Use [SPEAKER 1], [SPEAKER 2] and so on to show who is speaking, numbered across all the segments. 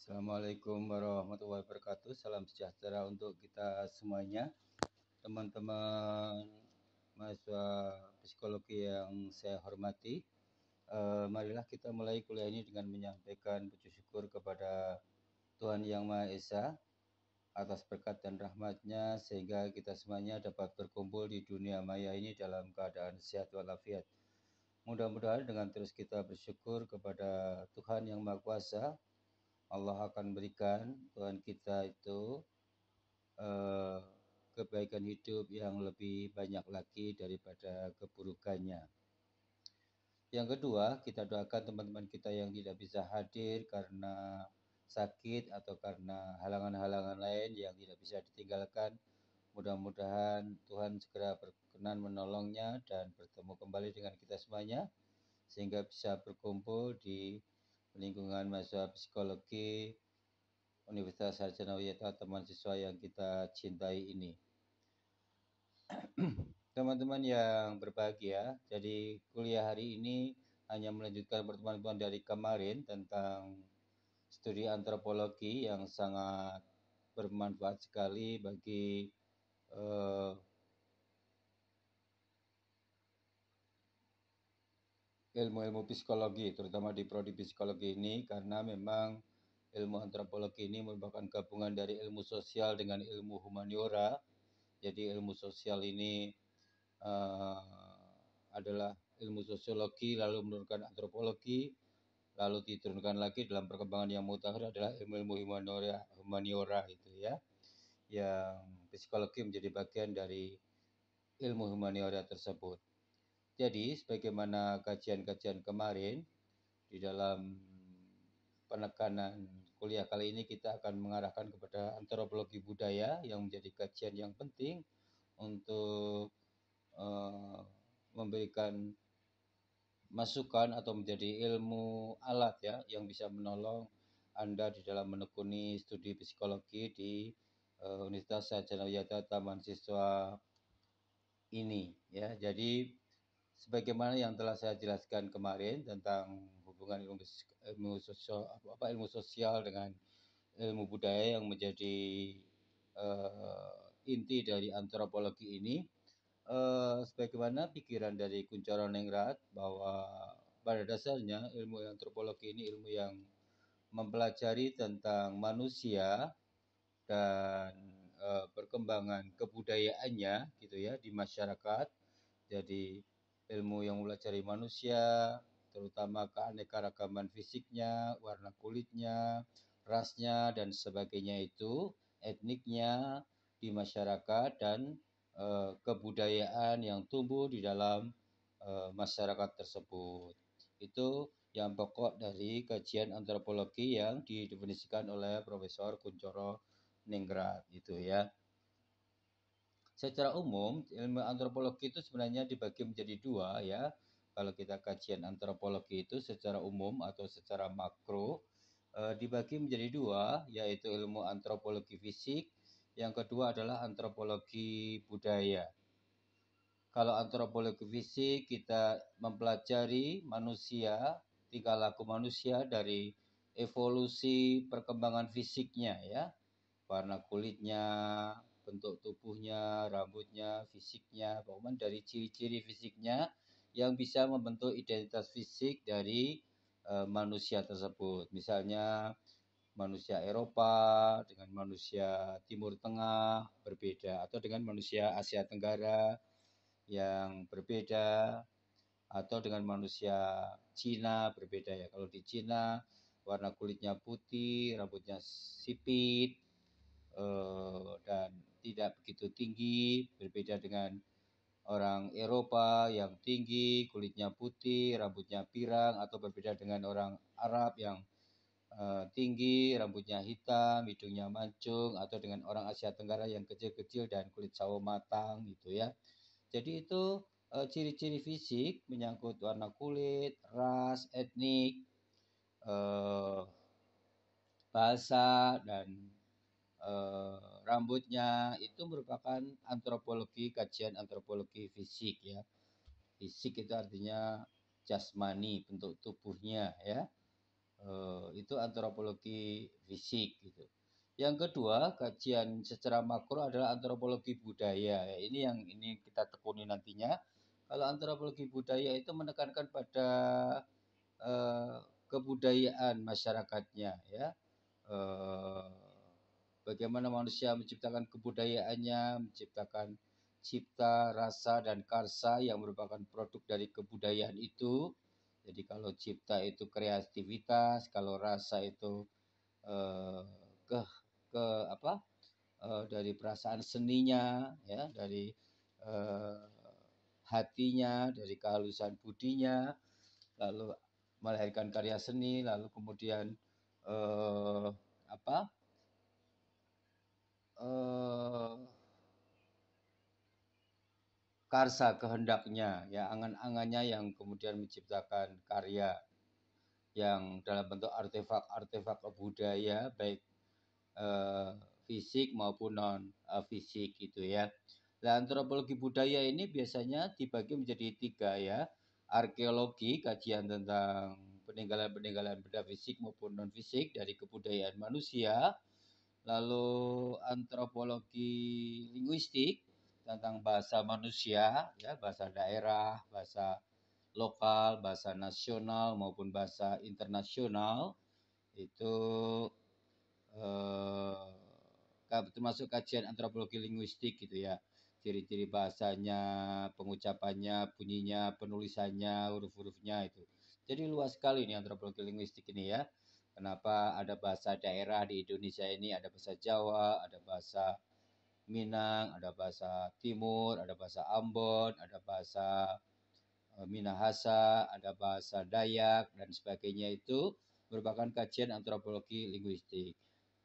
[SPEAKER 1] Assalamualaikum warahmatullahi wabarakatuh. Salam sejahtera untuk kita semuanya. Teman-teman mahasiswa psikologi yang saya hormati, marilah kita mulai kuliah ini dengan menyampaikan puji syukur kepada Tuhan Yang Maha Esa atas berkat dan rahmat-Nya sehingga kita semuanya dapat berkumpul di dunia maya ini dalam keadaan sehat walafiat. Mudah-mudahan dengan terus kita bersyukur kepada Tuhan Yang Maha Kuasa, Allah akan berikan Tuhan kita itu kebaikan hidup yang lebih banyak lagi daripada keburukannya. Yang kedua, kita doakan teman-teman kita yang tidak bisa hadir karena sakit atau karena halangan-halangan lain yang tidak bisa ditinggalkan. Mudah-mudahan Tuhan segera berkenan menolongnya dan bertemu kembali dengan kita semuanya sehingga bisa berkumpul di lingkungan mahasiswa psikologi Universitas Sarjana Wiyata teman siswa yang kita cintai ini. Teman-teman yang berbahagia, jadi kuliah hari ini hanya melanjutkan pertemuan dari kemarin tentang studi antropologi yang sangat bermanfaat sekali bagi ilmu-ilmu psikologi, terutama di prodi psikologi ini, karena memang ilmu antropologi ini merupakan gabungan dari ilmu sosial dengan ilmu humaniora. Jadi ilmu sosial ini adalah ilmu sosiologi, lalu menurunkan antropologi, lalu diturunkan lagi dalam perkembangan yang mutakhir adalah ilmu-ilmu humaniora itu ya, yang psikologi menjadi bagian dari ilmu humaniora tersebut. Jadi sebagaimana kajian-kajian kemarin, di dalam penekanan kuliah kali ini kita akan mengarahkan kepada antropologi budaya yang menjadi kajian yang penting untuk memberikan masukan atau menjadi ilmu alat ya yang bisa menolong Anda di dalam menekuni studi psikologi di Universitas Sarjana Wiyata Taman Siswa ini ya. Jadi sebagaimana yang telah saya jelaskan kemarin tentang hubungan ilmu sosial dengan ilmu budaya yang menjadi inti dari antropologi ini, sebagaimana pikiran dari Kuncoro Ningrat bahwa pada dasarnya ilmu antropologi ini ilmu yang mempelajari tentang manusia dan perkembangan kebudayaannya gitu ya di masyarakat. Jadi ilmu yang mempelajari manusia, terutama keanekaragaman fisiknya, warna kulitnya, rasnya dan sebagainya itu, etniknya di masyarakat dan kebudayaan yang tumbuh di dalam masyarakat tersebut. Itu yang pokok dari kajian antropologi yang didefinisikan oleh Profesor Kuncoro Ningrat itu ya. Secara umum ilmu antropologi itu sebenarnya dibagi menjadi dua ya. Kalau kita kajian antropologi itu secara umum atau secara makro dibagi menjadi dua, yaitu ilmu antropologi fisik, yang kedua adalah antropologi budaya. Kalau antropologi fisik kita mempelajari manusia, tingkah laku manusia dari evolusi perkembangan fisiknya ya, warna kulitnya, bentuk tubuhnya, rambutnya, fisiknya, pokoknya dari ciri-ciri fisiknya yang bisa membentuk identitas fisik dari manusia tersebut. Misalnya manusia Eropa dengan manusia Timur Tengah berbeda, atau dengan manusia Asia Tenggara yang berbeda, atau dengan manusia Cina berbeda ya. Kalau di Cina warna kulitnya putih, rambutnya sipit dan tidak begitu tinggi, berbeda dengan orang Eropa yang tinggi, kulitnya putih, rambutnya pirang, atau berbeda dengan orang Arab yang tinggi, rambutnya hitam, hidungnya mancung, atau dengan orang Asia Tenggara yang kecil-kecil dan kulit sawo matang gitu ya. Jadi itu ciri-ciri fisik menyangkut warna kulit, ras, etnik, bahasa dan rambutnya itu merupakan antropologi, kajian antropologi fisik ya. Fisik itu artinya jasmani, bentuk tubuhnya ya. Itu antropologi fisik gitu. Yang kedua, kajian secara makro adalah antropologi budaya. Ya, ini kita tekuni nantinya. Kalau antropologi budaya itu menekankan pada eh, kebudayaan masyarakatnya, ya. Eh, Bagaimana manusia menciptakan kebudayaannya, menciptakan cipta, rasa, dan karsa yang merupakan produk dari kebudayaan itu. Jadi kalau cipta itu kreativitas, kalau rasa itu eh, ke ke apa dari perasaan seninya, ya, dari eh, hatinya, dari kehalusan budinya, lalu melahirkan karya seni, lalu kemudian eh, apa eh, karsa kehendaknya, ya, angan-angannya yang kemudian menciptakan karya yang dalam bentuk artefak-artefak budaya, baik eh, fisik maupun non fisik gitu ya. Nah, antropologi budaya ini biasanya dibagi menjadi tiga, ya. Arkeologi, kajian tentang peninggalan-peninggalan benda fisik maupun non fisik dari kebudayaan manusia. Lalu antropologi linguistik tentang bahasa manusia, ya, bahasa daerah, bahasa lokal, bahasa nasional maupun bahasa internasional. Itu termasuk kajian antropologi linguistik gitu ya. Ciri-ciri bahasanya, pengucapannya, bunyinya, penulisannya, huruf-hurufnya itu. Jadi luas sekali ini antropologi linguistik ini ya. Kenapa ada bahasa daerah di Indonesia ini, ada bahasa Jawa, ada bahasa Minang, ada bahasa Timur, ada bahasa Ambon, ada bahasa Minahasa, ada bahasa Dayak, dan sebagainya itu merupakan kajian antropologi linguistik.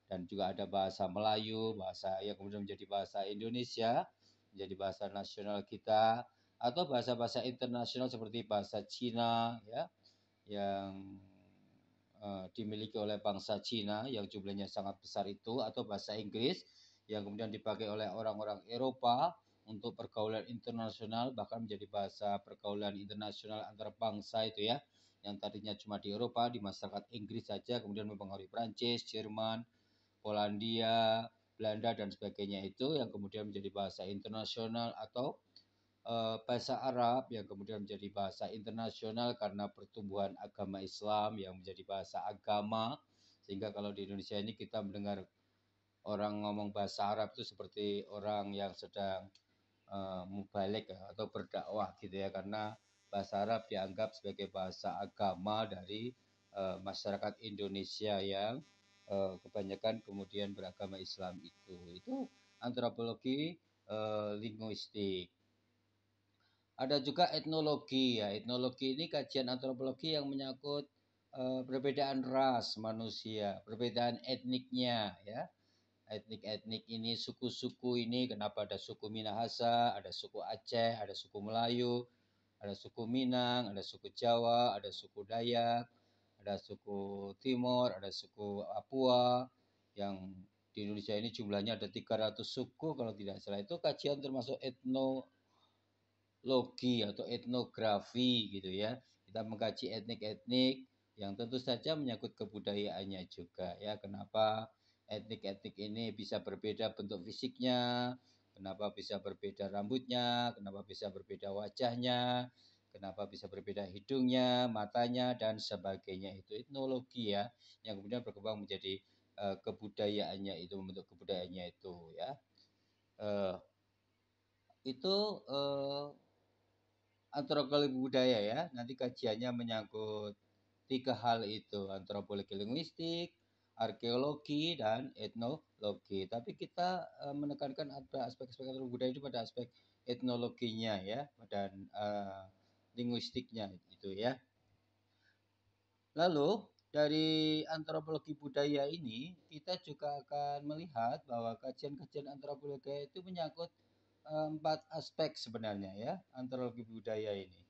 [SPEAKER 1] Dan juga ada bahasa Melayu, bahasa yang kemudian menjadi bahasa Indonesia, menjadi bahasa nasional kita, atau bahasa-bahasa internasional seperti bahasa Cina, ya, yang dimiliki oleh bangsa Cina yang jumlahnya sangat besar itu, atau bahasa Inggris yang kemudian dipakai oleh orang-orang Eropa untuk pergaulan internasional, bahkan menjadi bahasa pergaulan internasional antar bangsa itu ya, yang tadinya cuma di Eropa, di masyarakat Inggris saja, kemudian mempengaruhi Prancis, Jerman, Polandia, Belanda, dan sebagainya itu yang kemudian menjadi bahasa internasional, atau bahasa Arab yang kemudian menjadi bahasa internasional karena pertumbuhan agama Islam yang menjadi bahasa agama, sehingga kalau di Indonesia ini kita mendengar orang ngomong bahasa Arab itu seperti orang yang sedang mubalik ya, atau berdakwah gitu ya, karena bahasa Arab dianggap sebagai bahasa agama dari masyarakat Indonesia yang kebanyakan kemudian beragama Islam itu antropologi linguistik. Ada juga etnologi ya. Etnologi ini kajian antropologi yang menyangkut perbedaan ras manusia, perbedaan etniknya ya. Etnik-etnik ini, suku-suku ini, kenapa ada suku Minahasa, ada suku Aceh, ada suku Melayu, ada suku Minang, ada suku Jawa, ada suku Dayak, ada suku Timor, ada suku Papua, yang di Indonesia ini jumlahnya ada 300 suku kalau tidak salah. Itu kajian termasuk etnologi atau etnografi gitu ya. Kita mengkaji etnik-etnik yang tentu saja menyangkut kebudayaannya juga ya. Kenapa etnik-etnik ini bisa berbeda bentuk fisiknya, kenapa bisa berbeda rambutnya, kenapa bisa berbeda wajahnya, kenapa bisa berbeda hidungnya, matanya, dan sebagainya. Itu etnologi ya, yang kemudian berkembang menjadi kebudayaannya itu, membentuk kebudayaannya itu ya. Uh, itu antropologi budaya ya. Nanti kajiannya menyangkut tiga hal itu, antropologi linguistik, arkeologi, dan etnologi. Tapi kita menekankan aspek-aspek antropologi budaya itu pada aspek etnologinya ya, dan linguistiknya itu ya. Lalu dari antropologi budaya ini kita juga akan melihat bahwa kajian-kajian antropologi itu menyangkut empat aspek sebenarnya ya, antropologi budaya ini.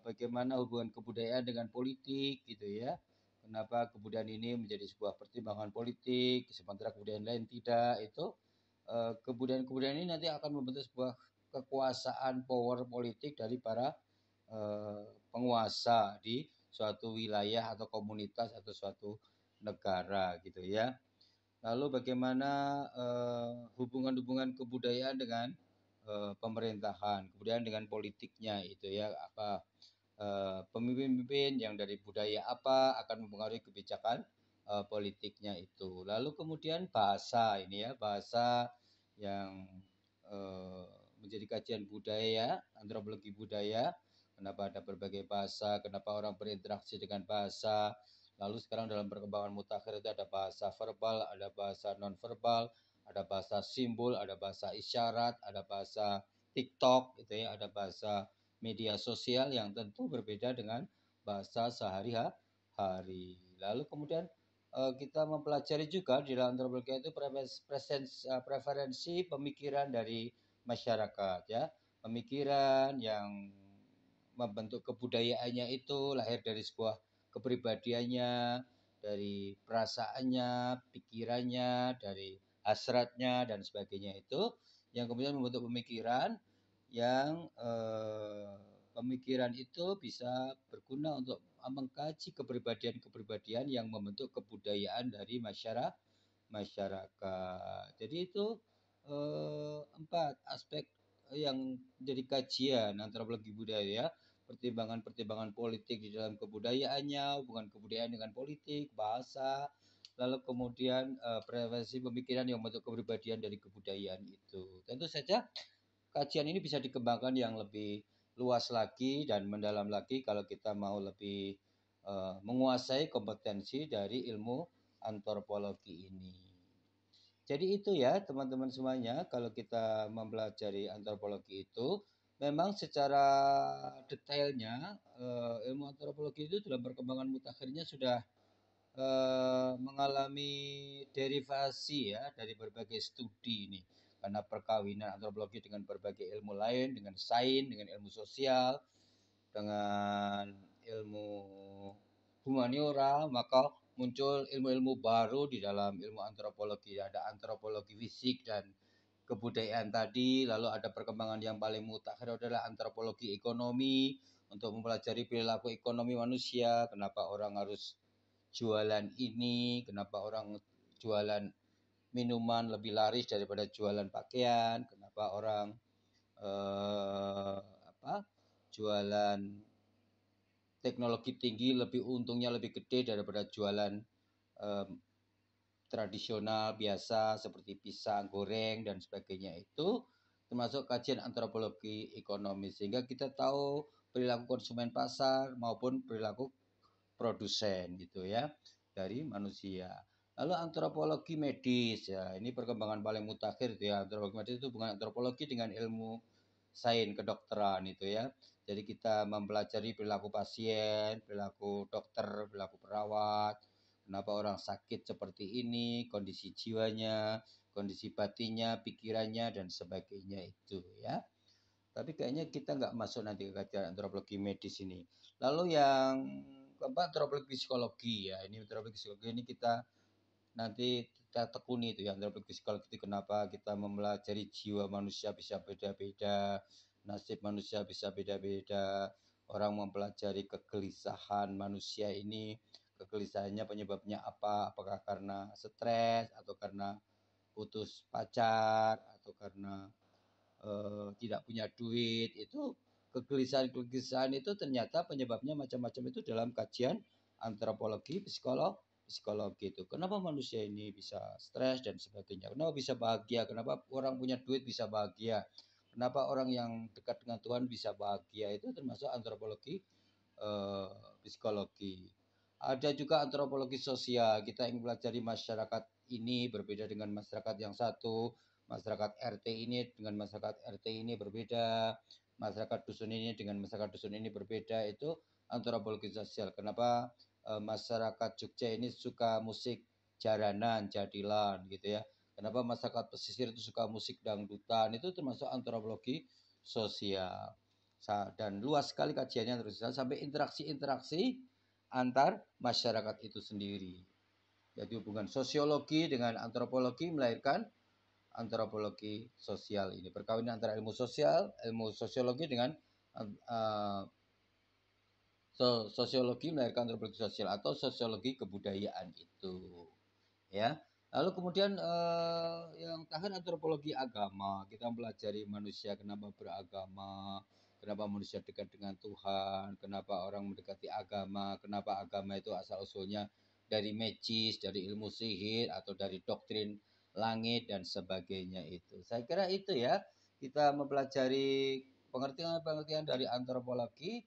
[SPEAKER 1] Bagaimana hubungan kebudayaan dengan politik gitu ya. Kenapa kebudayaan ini menjadi sebuah pertimbangan politik, sementara kebudayaan lain tidak. Itu kebudayaan-kebudayaan ini nanti akan membentuk sebuah kekuasaan power politik dari para penguasa di suatu wilayah atau komunitas atau suatu negara gitu ya. Lalu bagaimana hubungan-hubungan kebudayaan dengan pemerintahan, kemudian dengan politiknya itu ya, apa pemimpin-pemimpin yang dari budaya apa akan mempengaruhi kebijakan politiknya itu. Lalu kemudian bahasa ini ya, bahasa yang eh, menjadi kajian budaya, antropologi budaya. Kenapa ada berbagai bahasa, kenapa orang berinteraksi dengan bahasa. Lalu sekarang dalam perkembangan mutakhir itu ada bahasa verbal, ada bahasa non-verbal, ada bahasa simbol, ada bahasa isyarat, ada bahasa TikTok gitu ya, ada bahasa media sosial yang tentu berbeda dengan bahasa sehari-hari. Lalu kemudian kita mempelajari juga di dalam antropologi itu preferensi pemikiran dari masyarakat ya, pemikiran yang membentuk kebudayaannya itu lahir dari sebuah kepribadiannya, dari perasaannya, pikirannya, dari hasratnya dan sebagainya itu yang kemudian membentuk pemikiran yang pemikiran itu bisa berguna untuk mengkaji kepribadian-kepribadian yang membentuk kebudayaan dari masyarakat. Jadi itu 4 aspek yang jadi kajian antropologi budaya ya. Pertimbangan-pertimbangan politik di dalam kebudayaannya, hubungan kebudayaan dengan politik, bahasa, lalu kemudian preferensi pemikiran yang membentuk kepribadian dari kebudayaan itu. Tentu saja kajian ini bisa dikembangkan yang lebih luas lagi dan mendalam lagi kalau kita mau lebih menguasai kompetensi dari ilmu antropologi ini. Jadi itu ya teman-teman semuanya, kalau kita mempelajari antropologi itu memang secara detailnya ilmu antropologi itu dalam perkembangan mutakhirnya sudah mengalami derivasi ya dari berbagai studi ini. Karena perkawinan antropologi dengan berbagai ilmu lain, dengan sains, dengan ilmu sosial, dengan ilmu humaniora, maka muncul ilmu-ilmu baru di dalam ilmu antropologi. Ada antropologi fisik dan kebudayaan tadi, lalu ada perkembangan yang paling mutakhir adalah antropologi ekonomi untuk mempelajari perilaku ekonomi manusia, kenapa orang harus jualan ini, kenapa orang jualan minuman lebih laris daripada jualan pakaian, kenapa orang jualan teknologi tinggi lebih untungnya lebih gede daripada jualan tradisional biasa seperti pisang goreng dan sebagainya itu termasuk kajian antropologi ekonomi sehingga kita tahu perilaku konsumen pasar maupun perilaku produsen gitu ya dari manusia. Lalu antropologi medis ya, ini perkembangan paling mutakhir itu ya. Antropologi medis itu bukan antropologi dengan ilmu sains kedokteran itu ya. Jadi kita mempelajari perilaku pasien, perilaku dokter, perilaku perawat, kenapa orang sakit seperti ini, kondisi jiwanya, kondisi batinnya, pikirannya dan sebagainya itu ya. Tapi kayaknya kita nggak masuk nanti ke kajian antropologi medis ini. Lalu yang keempat antropologi psikologi ya. Ini antropologi psikologi ini kita nanti kita tekuni itu ya, antropologi psikologi itu kenapa kita mempelajari jiwa manusia bisa beda-beda, nasib manusia bisa beda-beda. Orang mempelajari kegelisahan manusia ini, kegelisahannya penyebabnya apa? Apakah karena stres atau karena putus pacar atau karena tidak punya duit, itu kegelisahan-kegelisahan itu ternyata penyebabnya macam-macam itu dalam kajian antropologi psikologi itu. Kenapa manusia ini bisa stres dan sebagainya? Kenapa bisa bahagia? Kenapa orang punya duit bisa bahagia? Kenapa orang yang dekat dengan Tuhan bisa bahagia? Itu termasuk antropologi eh, psikologi. Ada juga antropologi sosial. Kita ingin pelajari masyarakat ini berbeda dengan masyarakat yang satu. Masyarakat RT ini dengan masyarakat RT ini berbeda. Masyarakat dusun ini dengan masyarakat dusun ini berbeda. Itu antropologi sosial. Kenapa masyarakat Jogja ini suka musik jaranan, jadilan gitu ya. Kenapa masyarakat pesisir itu suka musik dangdutan. Itu termasuk antropologi sosial. Dan luas sekali kajiannya terus sampai interaksi-interaksi antar masyarakat itu sendiri. Jadi hubungan sosiologi dengan antropologi melahirkan antropologi sosial ini. Perkawinan antara ilmu sosial, ilmu sosiologi dengan sosiologi melahirkan antropologi sosial atau sosiologi kebudayaan itu, ya. Lalu kemudian yang terakhir antropologi agama. Kita mempelajari manusia kenapa beragama, kenapa manusia dekat dengan Tuhan, kenapa orang mendekati agama, kenapa agama itu asal usulnya dari magis, dari ilmu sihir atau dari doktrin langit dan sebagainya itu. Saya kira itu ya. Kita mempelajari pengertian-pengertian dari antropologi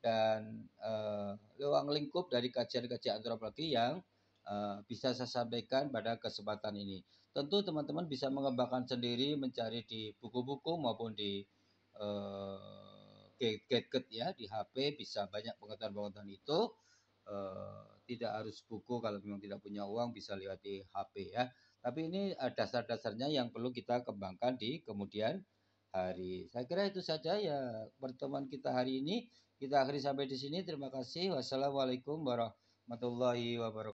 [SPEAKER 1] dan ruang lingkup dari kajian-kajian antropologi yang bisa saya sampaikan pada kesempatan ini. Tentu teman-teman bisa mengembangkan sendiri, mencari di buku-buku maupun di gadget ya, di HP bisa banyak pengetahuan-pengetahuan itu. Tidak harus buku, kalau memang tidak punya uang bisa lihat di HP ya. Tapi ini dasar-dasarnya yang perlu kita kembangkan di kemudian hari. Saya kira itu saja ya pertemuan kita hari ini. Kita akhiri sampai di sini. Terima kasih. Wassalamualaikum warahmatullahi wabarakatuh.